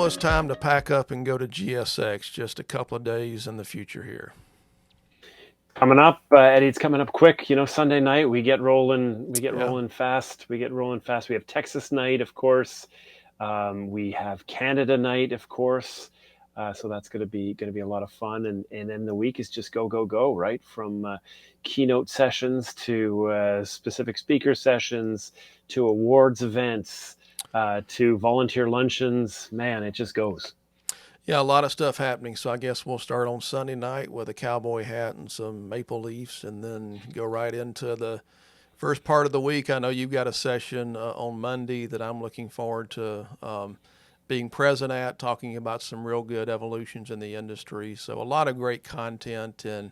it's time to pack up and go to GSX just a couple of days in the future here. Coming up, Eddie, it's coming up quick. Sunday night we get rolling. We get Yeah. rolling fast. We have Texas night, of course. We have Canada night, of course. So that's going to be a lot of fun. And then the week is just go, right? From keynote sessions to specific speaker sessions to awards events to volunteer luncheons. Man, it just goes. Yeah, a lot of stuff happening. So I guess we'll start on Sunday night with a cowboy hat and some maple leaves, and then go right into the first part of the week. I know you've got a session on Monday that I'm looking forward to being present at, talking about some real good evolutions in the industry. So a lot of great content, and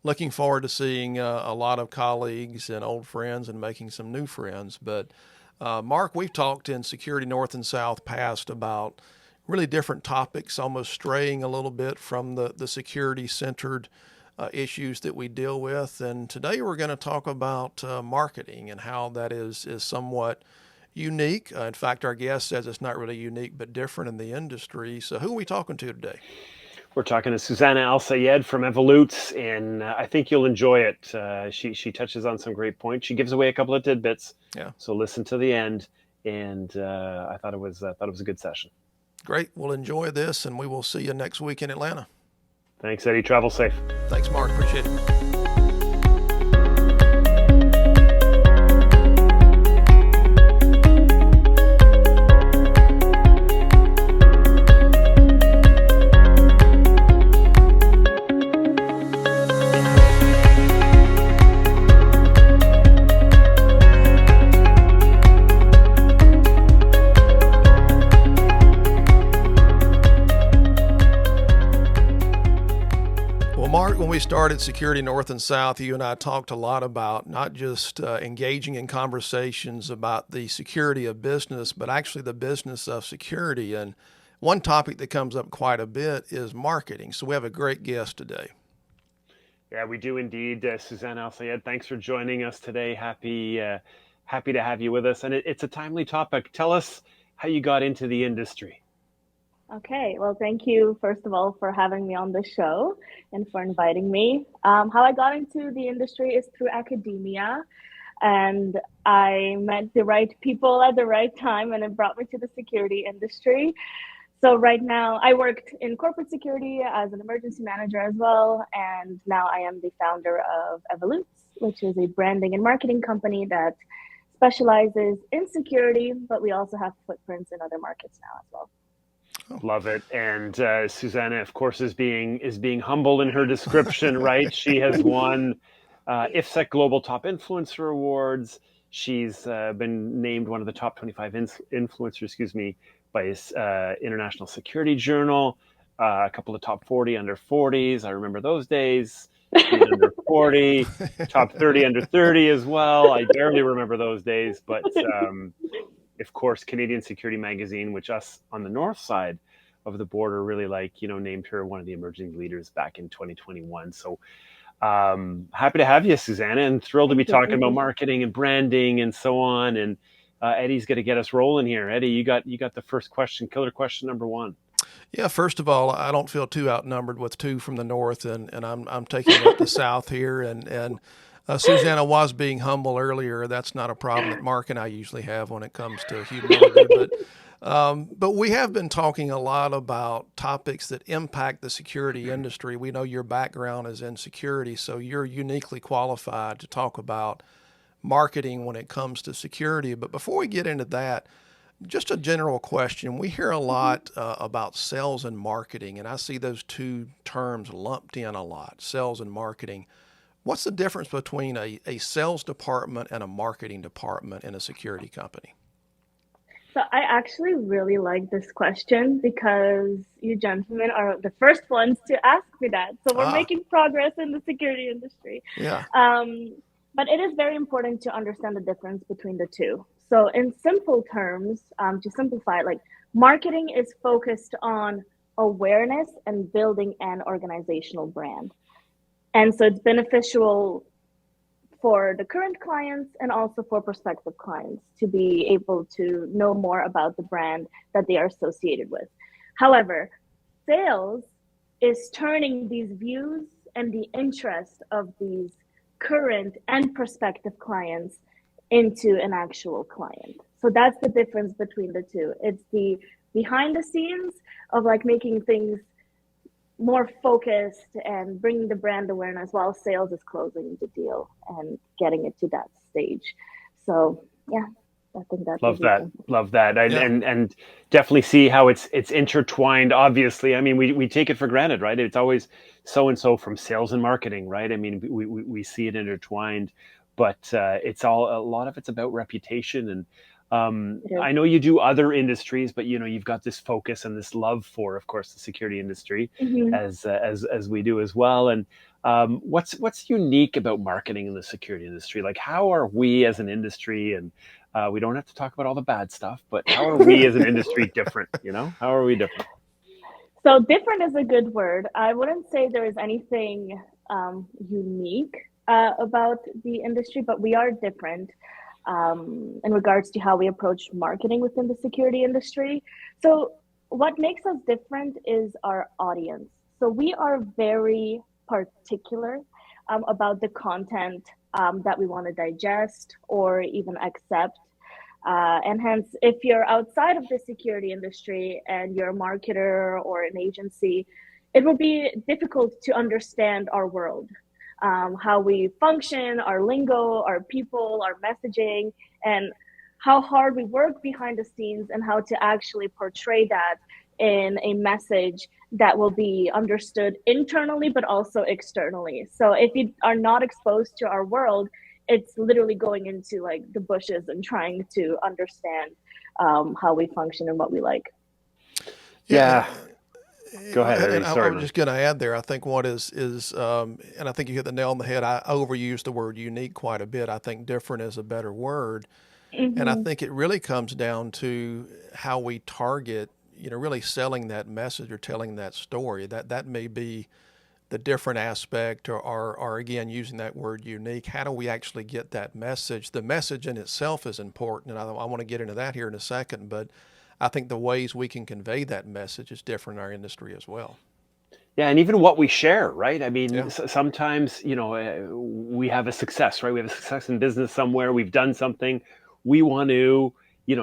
looking forward to seeing a lot of colleagues and old friends and making some new friends. But Mark, we've talked in Security North and South past about really different topics, almost straying a little bit from the security-centered issues that we deal with. And today we're going to talk about marketing and how that is somewhat unique. In fact, our guest says it's not really unique, but different in the industry. So who are we talking to today? We're talking to Suzanna Alsayed from Evolutz, and I think you'll enjoy it. She touches on some great points. She gives away a couple of tidbits. Yeah. So listen to the end, and I thought it was a good session. Great. We'll enjoy this, and we will see you next week in Atlanta. Thanks, Eddie. Travel safe. Thanks, Mark. Appreciate it. When we started Security North and South, you and I talked a lot about not just engaging in conversations about the security of business, but actually the business of security. And one topic that comes up quite a bit is marketing. So we have a great guest today. Yeah, we do indeed. Suzanna Alsayed, thanks for joining us today. Happy to have you with us. And it's a timely topic. Tell us how you got into the industry. Okay, well, thank you, first of all, for having me on the show and for inviting me. How I got into the industry is through academia, and I met the right people at the right time, and it brought me to the security industry. So right now, I worked in corporate security as an emergency manager as well, and now I am the founder of Evolutz, which is a branding and marketing company that specializes in security, but we also have footprints in other markets now as well. Love it. And Suzanna, of course, is being humble in her description, right? She has won IFSEC Global Top Influencer Awards. She's been named one of the top 25 influencers, by International Security Journal. A couple of top 40 under 40s. I remember those days. She's under 40, top 30 under 30 as well. I barely remember those days, but of course, Canadian Security Magazine, which us on the north side of the border really named her one of the emerging leaders back in 2021. So happy to have you, Suzanna, and thrilled to be talking about marketing and branding and so on. And Eddie's going to get us rolling here. Eddie, you got the first question, killer question number one. Yeah, first of all, I don't feel too outnumbered with two from the north, and I'm taking up the south here, and Suzanna was being humble earlier. That's not a problem that Mark and I usually have when it comes to humility. But we have been talking a lot about topics that impact the security industry. We know your background is in security, so you're uniquely qualified to talk about marketing when it comes to security. But before we get into that, just a general question. We hear a lot about sales and marketing, and I see those two terms lumped in a lot, sales and marketing. What's the difference between a sales department and a marketing department in a security company? So I actually really like this question because you gentlemen are the first ones to ask me that. So we're making progress in the security industry. Yeah. But it is very important to understand the difference between the two. So in simple terms, to simplify, marketing is focused on awareness and building an organizational brand. And so it's beneficial for the current clients and also for prospective clients to be able to know more about the brand that they are associated with. However, sales is turning these views and the interest of these current and prospective clients into an actual client. So that's the difference between the two. It's the behind the scenes of like making things more focused and bringing the brand awareness while sales is closing the deal and getting it to that stage. So yeah, I think that's Love that, and definitely see how it's intertwined. Obviously, I mean, we take it for granted, right? It's always so and so from sales and marketing, right? I mean, we see it intertwined, but it's all, a lot of it's about reputation. And I know you do other industries, but you've got this focus and this love for, of course, the security industry, as we do as well. And what's unique about marketing in the security industry? Like, how are we as an industry, and we don't have to talk about all the bad stuff, but how are we as an industry different? How are we different? So different is a good word. I wouldn't say there is anything unique about the industry, but we are different in regards to how we approach marketing within the security industry. So what makes us different is our audience. So we are very particular about the content that we want to digest or even accept. And hence, if you're outside of the security industry and you're a marketer or an agency, it will be difficult to understand our world, how we function, our lingo, our people, our messaging, and how hard we work behind the scenes and how to actually portray that in a message that will be understood internally, but also externally. So if you are not exposed to our world, it's literally going into like the bushes and trying to understand how we function and what we like. Yeah. Go ahead. And I was just going to add there. I think what is and I think you hit the nail on the head. I overuse the word unique quite a bit. I think different is a better word. And I think it really comes down to how we target, really selling that message or telling that story. That may be the different aspect, or again, using that word unique. How do we actually get that message? The message in itself is important, and I want to get into that here in a second, but I think the ways we can convey that message is different in our industry as well. Yeah, and even what we share, right? I mean, sometimes, we have a success, right? We have a success in business somewhere. We've done something. We want to,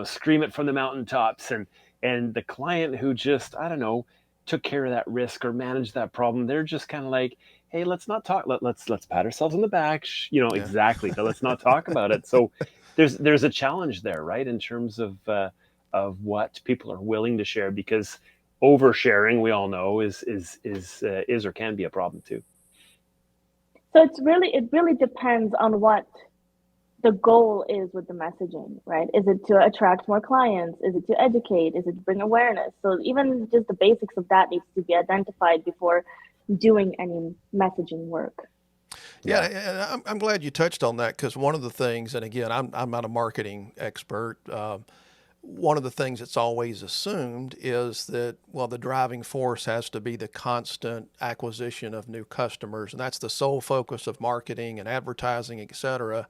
scream it from the mountaintops. And the client who just, I don't know, took care of that risk or managed that problem, they're just kind of like, hey, let's not talk. Let's pat ourselves on the back. Exactly. But let's not talk about it. So there's a challenge there, right? In terms of what people are willing to share, because oversharing, we all know, is or can be a problem too. So it really depends on what the goal is with the messaging, right? Is it to attract more clients? Is it to educate? Is it to bring awareness? So even just the basics of that needs to be identified before doing any messaging work. Yeah, I'm glad you touched on that, because one of the things, and again, I'm not a marketing expert. One of the things that's always assumed is that, well, the driving force has to be the constant acquisition of new customers, and that's the sole focus of marketing and advertising, et cetera.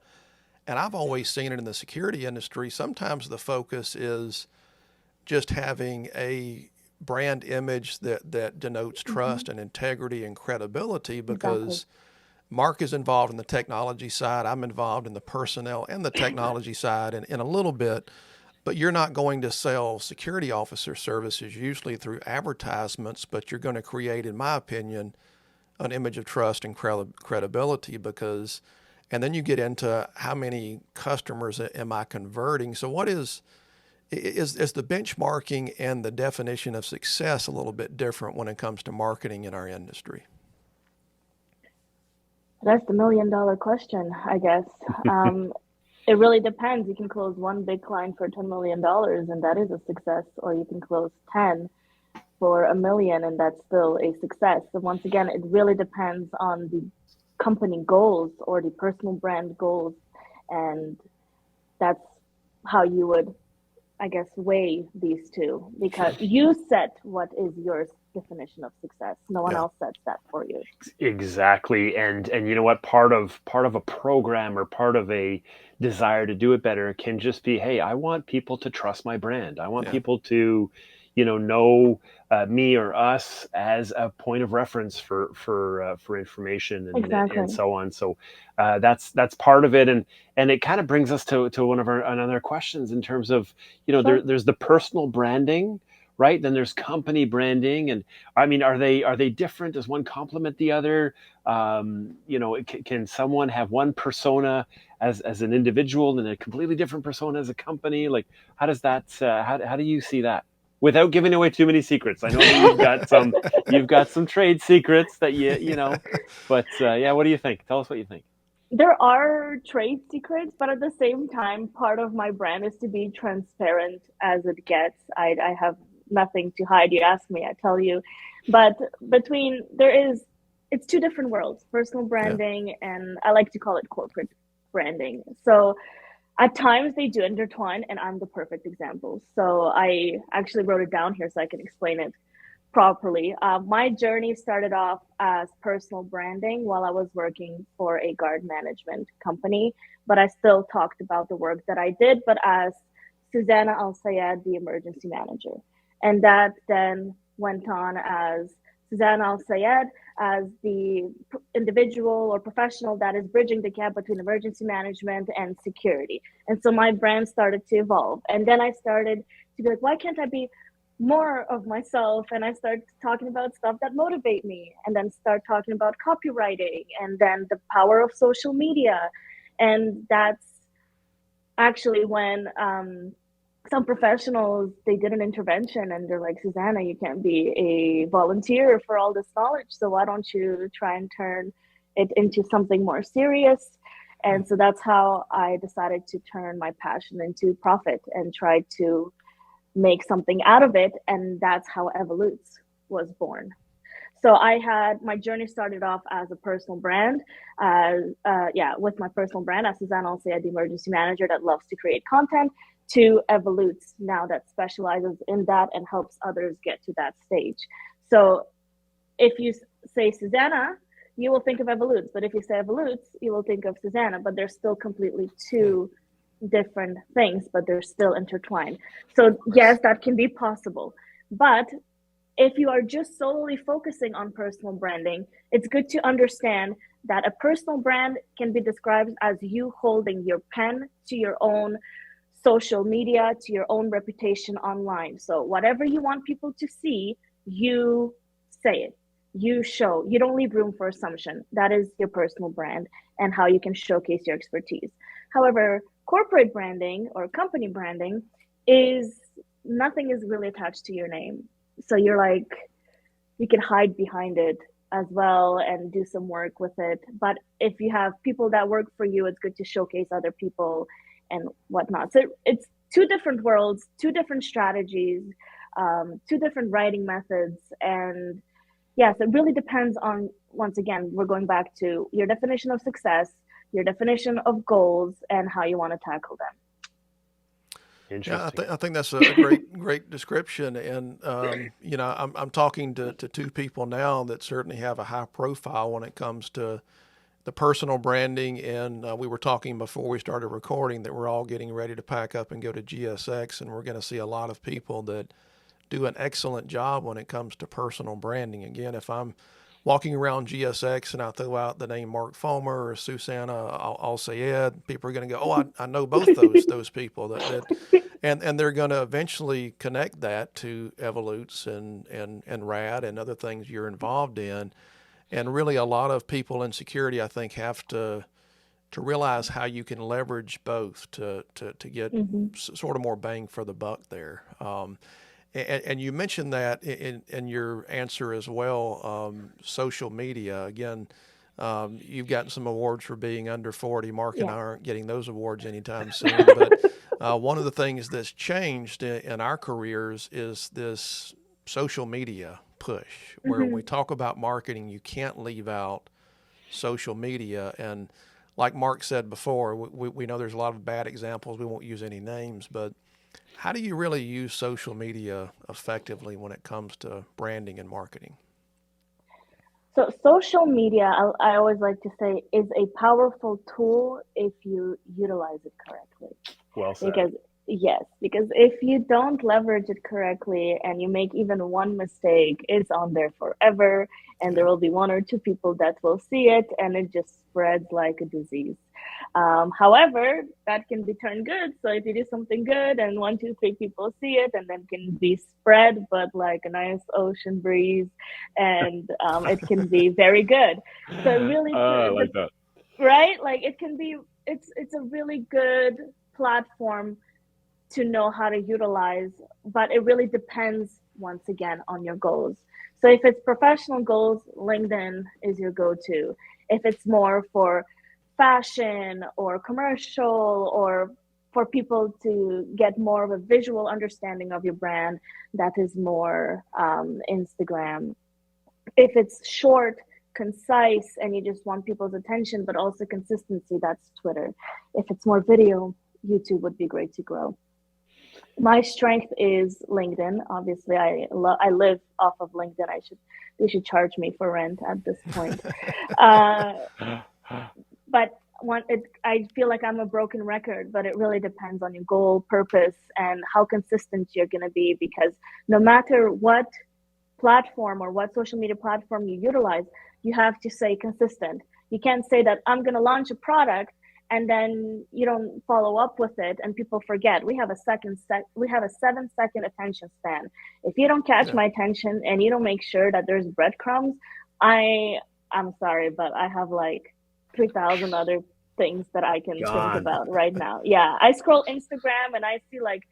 And I've always seen it in the security industry. Sometimes the focus is just having a brand image that denotes trust and integrity and credibility, because Mark is involved in the technology side. I'm involved in the personnel and the technology side in a little bit. But you're not going to sell security officer services usually through advertisements, but you're going to create, in my opinion, an image of trust and credibility, because, and then you get into how many customers am I converting? So what is the benchmarking and the definition of success a little bit different when it comes to marketing in our industry? That's the $1 million question, I guess. It really depends. You can close one big client for $10 million and that is a success, or you can close 10 for $1 million and that's still a success. So once again, it really depends on the company goals or the personal brand goals. And that's how you would, I guess, weigh these two, because you set what is your definition of success. No one else sets that for you. Exactly. And you know what, part of a program or part of a desire to do it better can just be, hey, I want people to trust my brand. I want people to, know me or us as a point of reference for information Exactly. and so on. So that's part of it, and it kind of brings us to one of our another questions in terms of Sure. there's the personal branding, right? Then there's company branding, and I mean, are they different? Does one complement the other? Can someone have one persona as an individual and a completely different persona as a company? Like, how does that? How do you see that? Without giving away too many secrets, I know that you've got some trade secrets that but yeah, what do you think? Tell us what you think. There are trade secrets, but at the same time, part of my brand is to be transparent as it gets. I have nothing to hide. You ask me, I tell you. But it's two different worlds, personal Yeah. branding, and I like to call it corporate branding. So at times they do intertwine, and I'm the perfect example. So I actually wrote it down here so I can explain it properly. My journey started off as personal branding while I was working for a guard management company, but I still talked about the work that I did, but as Suzanna Alsayed, the emergency manager. And that then went on as Suzanna Alsayed as the individual or professional that is bridging the gap between emergency management and security. And so my brand started to evolve. And then I started to be like, why can't I be more of myself? And I started talking about stuff that motivate me, and then start talking about copywriting, and then the power of social media. And that's actually when some professionals, they did an intervention and they're like, Suzanna, you can't be a volunteer for all this knowledge, so why don't you try and turn it into something more serious? And so that's how I decided to turn my passion into profit and try to make something out of it. And that's how Evolutz was born. So my journey started off as a personal brand, with my personal brand as Suzanne Alsayed, the emergency manager that loves to create content, to Evolutz now that specializes in that and helps others get to that stage. So if you say Suzanna, you will think of Evolutz, but if you say Evolutz, you will think of Suzanna, but they're still completely two different things, but they're still intertwined. So yes, that can be possible. But if you are just solely focusing on personal branding, it's good to understand that a personal brand can be described as you holding your pen to your own social media, to your own reputation online. So whatever you want people to see, you say it, you show, you don't leave room for assumption. That is your personal brand and how you can showcase your expertise. However, corporate branding or company branding is nothing is really attached to your name. So you're like, you can hide behind it as well and do some work with it. But if you have people that work for you, it's good to showcase other people and whatnot. So it's two different worlds, two different strategies, two different writing methods. And yes, it really depends on, once again, we're going back to your definition of success, your definition of goals, and how you want to tackle them. Interesting. Yeah, I think that's a great description. And I'm talking to two people now that certainly have a high profile when it comes to the personal branding. And we were talking before we started recording that we're all getting ready to pack up and go to GSX, and we're going to see a lot of people that do an excellent job when it comes to personal branding. Again, if I'm walking around GSX and I throw out the name Mark Fomer or Suzanna Alsayed, people are going to go, "Oh, I know both those people." And they're going to eventually connect that to Evolutz and RAD and other things you're involved in. And really, a lot of people in security, I think, have to realize how you can leverage both to get sort of more bang for the buck there. And you mentioned that in your answer as well, social media. Again, you've gotten some awards for being under 40. Mark and I aren't getting those awards anytime soon. But one of the things that's changed in our careers is this social media push, where when we talk about marketing, you can't leave out social media. And like Mark said before, we know there's a lot of bad examples. We won't use any names, but how do you really use social media effectively when it comes to branding and marketing? So social media, I always like to say, is a powerful tool if you utilize it correctly. Well said. Because Yes, because if you don't leverage it correctly and you make even one mistake, it's on there forever, and there Yeah. will be one or two people that will see it, and it just spreads like a disease. However, that can be turned good. So if you do something good and one, two, three people see it, and then can be spread, but like a nice ocean breeze, and it can be very good. So it really, I like that. right? Like it can be, it's a really good platform to know how to utilize, but it really depends once again on your goals. So if it's professional goals, LinkedIn is your go-to. If it's more for fashion or commercial or for people to get more of a visual understanding of your brand, that is more Instagram. If it's short, concise, and you just want people's attention, but also consistency, that's Twitter. If it's more video, YouTube would be great to grow. My strength is LinkedIn. Obviously, I live off of LinkedIn. They should charge me for rent at this point. Uh, but I feel like I'm a broken record, but it really depends on your goal, purpose, and how consistent you're going to be. Because no matter what platform or what social media platform you utilize, you have to stay consistent. You can't say that I'm going to launch a product and then you don't follow up with it and people forget. We have a 7-second attention span. If you don't catch Yeah. my attention and you don't make sure that there's breadcrumbs, I'm sorry, but I have like 3,000 other things that I can think Gone. about right now. Yeah, I scroll Instagram and I see like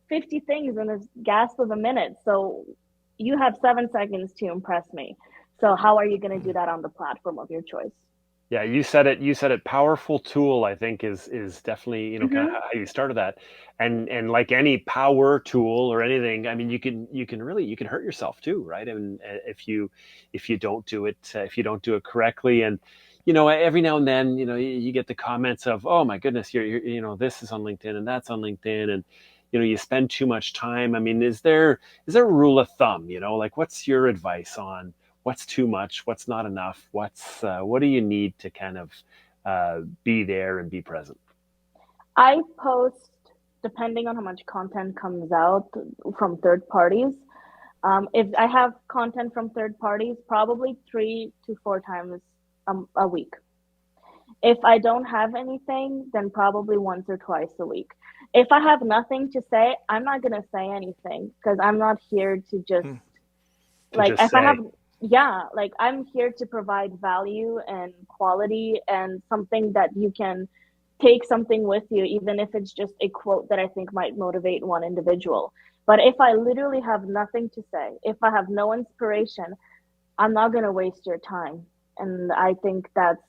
50 things in a gasp of a minute. So you have 7 seconds to impress me. So how are you going to do that on the platform of your choice? Yeah, you said it. You said it. Powerful tool, I think, is definitely kind of Mm-hmm. how you started that, and like any power tool or anything, I mean, you can really you can hurt yourself too, right? And if you don't do it if you don't do it correctly, and every now and then you get the comments of, oh my goodness, you're this is on LinkedIn and that's on LinkedIn, and you spend too much time. I mean, is there a rule of thumb? Like what's your advice on what's too much, what's not enough, what do you need to kind of be there and be present? I post depending on how much content comes out from third parties. If I have content from third parties, probably 3 to 4 times a week. If I don't have anything, then probably once or twice a week. If I have nothing to say, I'm not going to say anything because I'm not here to just Hmm. To like just if I have say, yeah, like I'm here to provide value and quality and something that you can take something with you, even if it's just a quote that I think might motivate one individual. But if I literally have nothing to say, if I have no inspiration, I'm not going to waste your time. And I think that's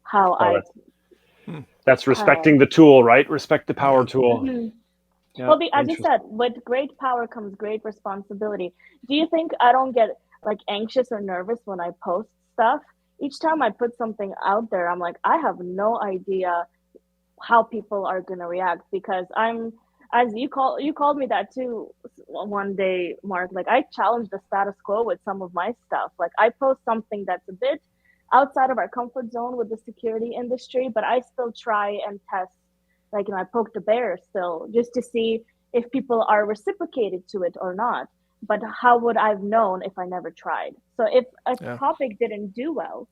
how oh, I Hmm. that's kind of. respecting the tool, right? Respect the power Yeah. tool. Mhm. Yeah, Well, as you interesting. said, with great power comes great responsibility. Do you think I don't get like anxious or nervous when I post stuff? Each time I put something out there, I'm like, I have no idea how people are going to react because as you called me that too one day, Mark. Like I challenge the status quo with some of my stuff. Like I post something that's a bit outside of our comfort zone with the security industry, but I still try and test, like, I poke the bear still just to see if people are reciprocated to it or not. But how would I've known if I never tried? So if a Yeah. topic didn't do well,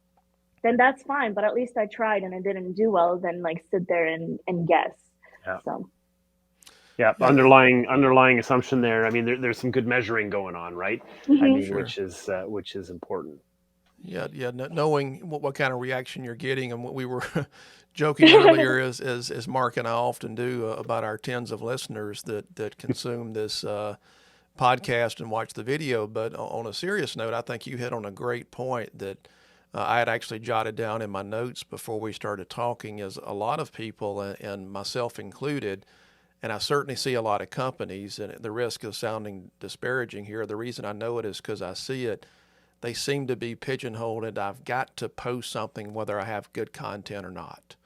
then that's fine. But at least I tried and it didn't do well, then like sit there and guess. Yeah, So yeah. Yeah. Underlying assumption there. I mean, there's some good measuring going on, right? I mm-hmm. mean, Sure. which is important. Yeah. Yeah. Knowing what kind of reaction you're getting, and what we were joking earlier is Mark and I often do about our tens of listeners that consume this podcast and watch the video. But on a serious note, I think you hit on a great point that I had actually jotted down in my notes before we started talking. Is a lot of people, and myself included, and I certainly see a lot of companies, and at the risk of sounding disparaging here, the reason I know it is because I see it. They seem to be pigeonholed, and I've got to post something whether I have good content or not,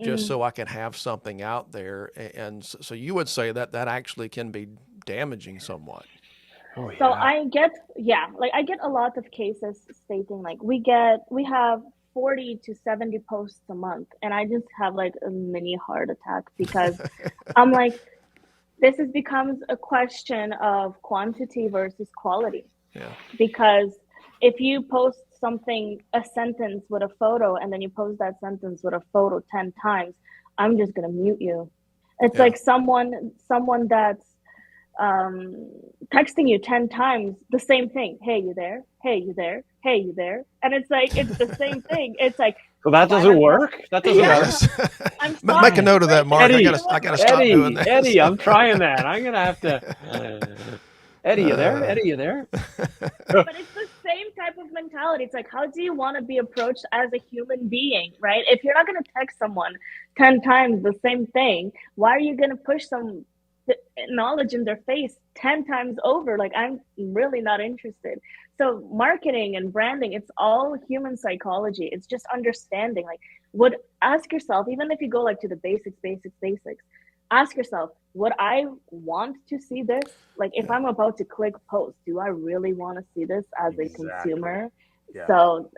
just so I can have something out there. And so you would say that that actually can be damaging somewhat. Oh So yeah. I get a lot of cases stating like we have 40 to 70 posts a month, and I just have like a mini heart attack because I'm like, this becomes a question of quantity versus quality. Yeah. Because if you post something, a sentence with a photo, and then you post that sentence with a photo 10 times, I'm just gonna mute you. It's like someone that's texting you 10 times the same thing. Hey, you there? Hey, you there? Hey, you there? And it's like, it's the same thing. It's like, So that doesn't work? That doesn't work? I'm Make a note of that, Mark. Eddie, I gotta stop doing that. Eddie, I'm trying that. I'm gonna have to. Eddie, you there? Eddie, you there? But it's the same type of mentality. It's like, how do you want to be approached as a human being, right? If you're not going to text someone 10 times the same thing, why are you going to push some knowledge in their face 10 times over? Like, I'm really not interested. So marketing and branding, it's all human psychology. It's just understanding, like, ask yourself, even if you go like to the basics, ask yourself, would I want to see this? Like, if I'm about to click post, do I really want to see this as a consumer? Yeah. So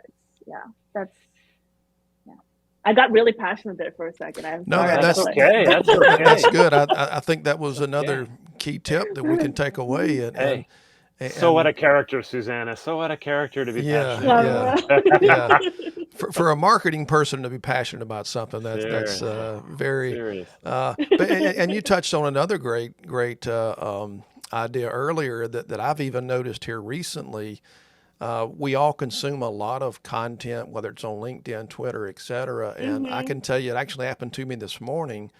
I got really passionate there for a second. That's okay. That's okay. That's good. I think that was another key tip that we can take away. And so what a character, Suzanna. So what a character to be passionate about. Yeah. For a marketing person to be passionate about something, that's very serious. And you touched on another great idea earlier that I've even noticed here recently. We all consume a lot of content, whether it's on LinkedIn, Twitter, et cetera. And I can tell you, it actually happened to me this morning,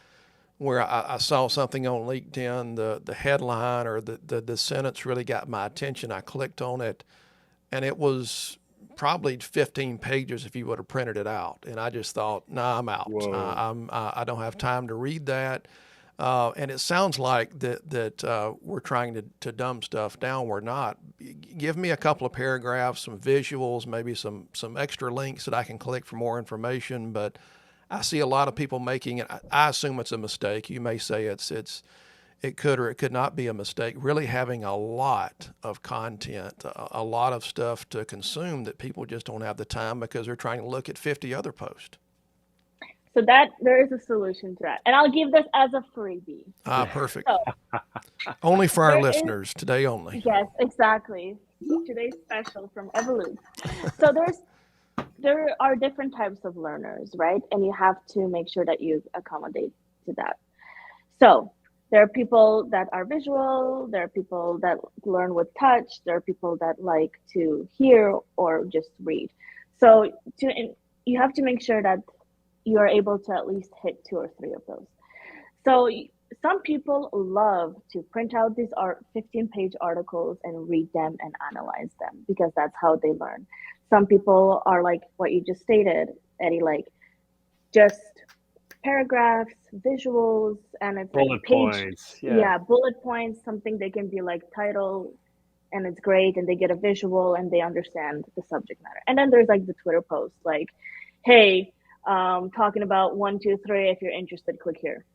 where I saw something on LinkedIn, the headline or the sentence really got my attention. I clicked on it, and it was probably 15 pages if you would have printed it out. And I just thought, nah, I'm out. I don't have time to read that. And it sounds like that we're trying to dumb stuff down. We're not. Give me a couple of paragraphs, some visuals, maybe some extra links that I can click for more information. But I see a lot of people making it. I assume it's a mistake. You may say it could or it could not be a mistake. Really having a lot of content, a lot of stuff to consume that people just don't have the time because they're trying to look at 50 other posts. So that there is a solution to that. And I'll give this as a freebie. Perfect. So, only for our listeners, today only. Yes, exactly. Today's special from Evolutz. So there are different types of learners, right? And you have to make sure that you accommodate to that. So there are people that are visual, there are people that learn with touch, there are people that like to hear or just read. So you have to make sure that you are able to at least hit 2 or 3 of those. So some people love to print out these 15-page articles and read them and analyze them because that's how they learn. Some people are like what you just stated, Eddie, like just paragraphs, visuals, and it's bullet points. Yeah, bullet points, something they can be like title, and it's great, and they get a visual and they understand the subject matter. And then there's like the Twitter post, like, hey, talking about 1, 2, 3, if you're interested, click here.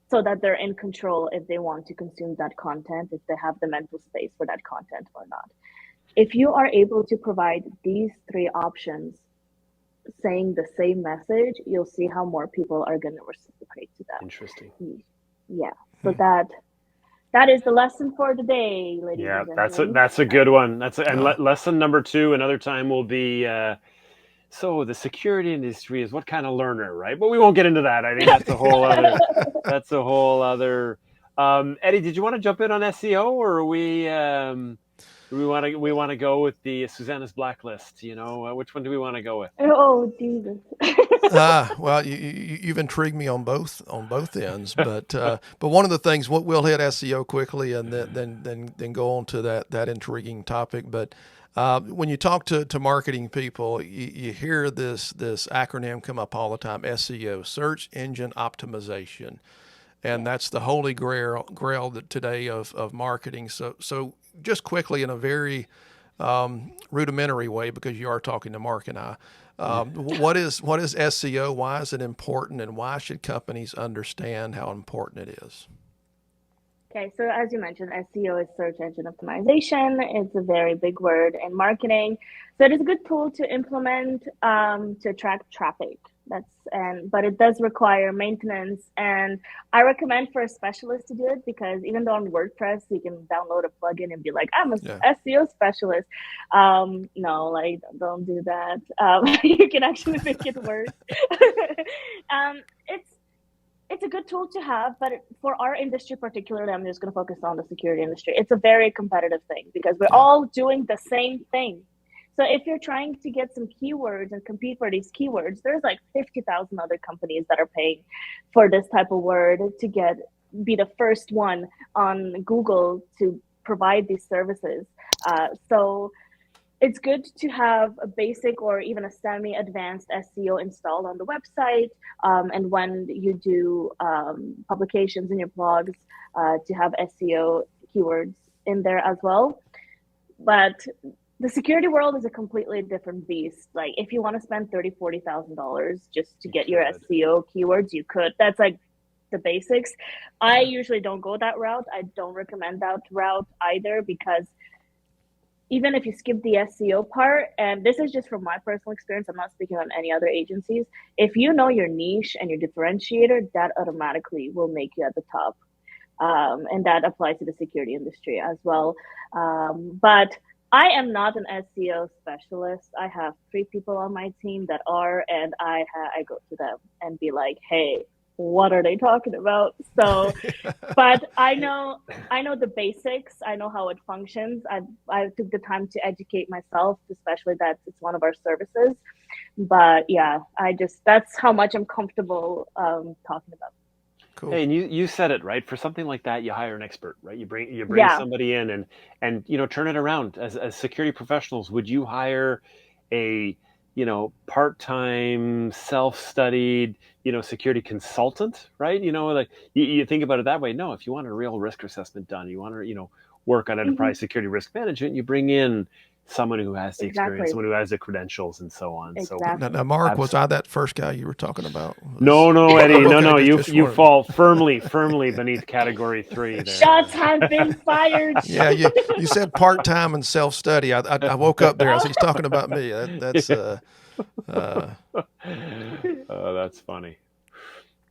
So that they're in control if they want to consume that content, if they have the mental space for that content or not. If you are able to provide these 3 options saying the same message, you'll see how more people are going to reciprocate to that. Interesting. Yeah. So that is the lesson for the day, ladies and gentlemen. That's a good one. Lesson number 2 another time will be so the security industry is what kind of learner, right? But we won't get into that. I think that's a whole other. That's a whole other. Eddie, did you want to jump in on SEO, or are we want to go with the Suzanna's blacklist? You know, which one do we want to go with? Oh Jesus! Well, you've intrigued me on both ends, but one of the things we'll hit SEO quickly and then go on to that intriguing topic, but. When you talk to marketing people, you hear this acronym come up all the time, SEO, Search Engine Optimization. And that's the holy grail today of marketing. So just quickly in a very rudimentary way, because you are talking to Mark and I, what is SEO? Why is it important? And why should companies understand how important it is? Okay, so as you mentioned, SEO is search engine optimization. It's a very big word in marketing. So it is a good tool to implement to attract traffic. But it does require maintenance, and I recommend for a specialist to do it, because even though on WordPress you can download a plugin and be like, I'm a SEO specialist. No, like, don't do that. You can actually make it work. It's a good tool to have, but for our industry particularly, I'm just going to focus on the security industry. It's a very competitive thing because we're all doing the same thing. So if you're trying to get some keywords and compete for these keywords, there's like 50,000 other companies that are paying for this type of word to be the first one on Google to provide these services. So it's good to have a basic or even a semi-advanced SEO installed on the website. And when you do publications in your blogs, to have SEO keywords in there as well. But the security world is a completely different beast. Like, if you want to spend $30,000-$40,000 just to get your SEO keywords, you could. That's like the basics. I usually don't go that route. I don't recommend that route either, because even if you skip the SEO part, and this is just from my personal experience, I'm not speaking on any other agencies, if you know your niche and your differentiator, that automatically will make you at the top. And that applies to the security industry as well. But I am not an SEO specialist. I have 3 people on my team that are, and I go to them and be like, hey, what are they talking about? So, but I know the basics. I know how it functions. I took the time to educate myself, especially that it's one of our services. But yeah, that's how much I'm comfortable talking about. Cool. Hey, and you said it right. For something like that, you hire an expert, right? You bring somebody in and turn it around. As security professionals, would you hire a part-time, self-studied, security consultant, right? Like you think about it that way. No, if you want a real risk assessment done, you want to, work on enterprise security risk management, you bring in someone who has the experience, someone who has the credentials, and so on. Exactly. So now, Mark, was I that first guy you were talking about? No, Eddie, no. You fall firmly beneath category 3 there. Shots have been fired. Yeah, you said part-time and self-study. I woke up there as he's talking about me. That's that's funny.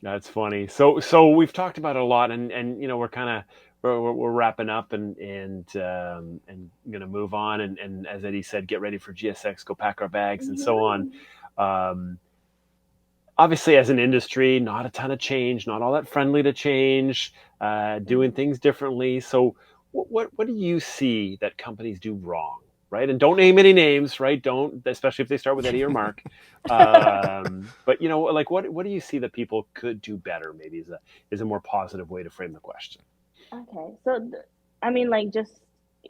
That's funny. So we've talked about it a lot, and we're kind of we're wrapping up and gonna move on, and as Eddie said, get ready for GSX, go pack our bags, and so on. Obviously, as an industry, not a ton of change, not all that friendly to change, doing things differently. So what do you see that companies do wrong, right? And don't name any names, right? Don't, especially if they start with Eddie or Mark. But like what do you see that people could do better? Maybe is a more positive way to frame the question. Okay, so I mean, like, just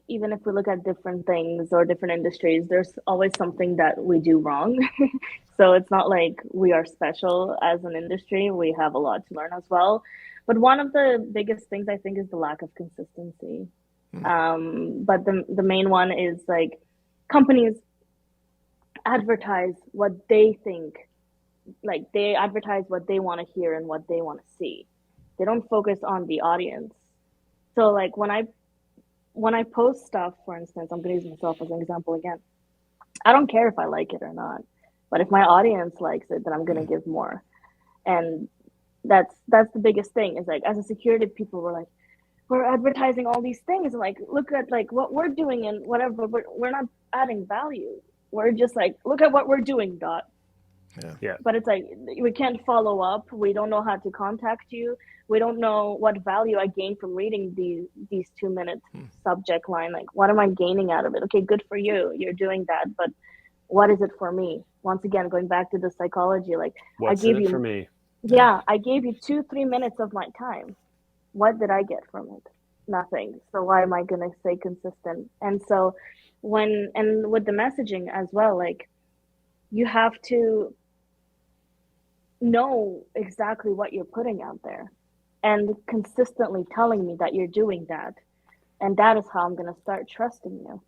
even if we look at different things or different industries, there's always something that we do wrong. So it's not like we are special as an industry. We have a lot to learn as well. But one of the biggest things I think is the lack of consistency. But the main one is, like, companies advertise what they think, like they advertise what they want to hear and what they want to see. They don't focus on the audience. So like when I post stuff, for instance, I'm going to use myself as an example again. I don't care if I like it or not, but if my audience likes it, then I'm going to give more. And that's the biggest thing, is like, as a security people, we're advertising all these things, and like, look at like what we're doing and whatever, but we're not adding value. We're just like, look at what we're doing, dot. Yeah. But it's like, we can't follow up. We don't know how to contact you. We don't know what value I gain from reading these 2-minute subject line. Like, what am I gaining out of it? Okay, good for you. You're doing that, but what is it for me? Once again, going back to the psychology, like, what's in it for me? Yeah, I gave you 2-3 minutes of my time. What did I get from it? Nothing. So why am I going to stay consistent? And so and with the messaging as well, like, you have to know exactly what you're putting out there and consistently telling me that you're doing that. And that is how I'm going to start trusting you.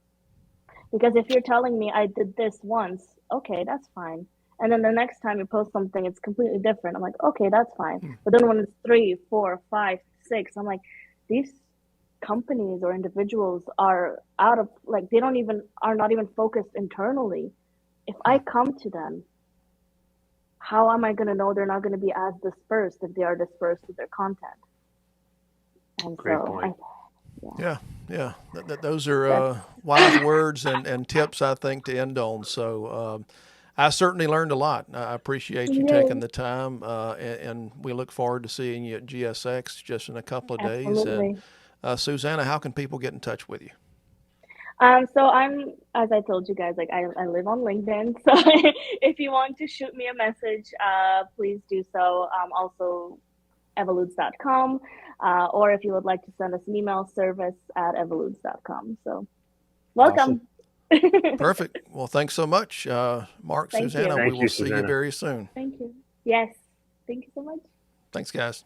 Because if you're telling me I did this once, okay, that's fine. And then the next time you post something, it's completely different. I'm like, okay, that's fine. But then when it's 3, 4, 5, 6, I'm like, these companies or individuals are out of, like, they are not even focused internally. If I come to them, how am I going to know they're not going to be as dispersed if they are dispersed with their content? And Great so point. Yeah. Those are wise words and tips, I think, to end on. So I certainly learned a lot. I appreciate you taking the time, and we look forward to seeing you at GSX just in a couple of days. And Suzanna, how can people get in touch with you? So I'm, as I told you guys, like I live on LinkedIn. So if you want to shoot me a message, please do so. Also evolutz.com, or if you would like to send us an email, service@evolutz.com. So welcome. Awesome. Perfect. Well, thanks so much, Mark, Thank Suzanna. you. We will see you Susanna. very soon. Thank you. Yes. Thank you so much. Thanks, guys.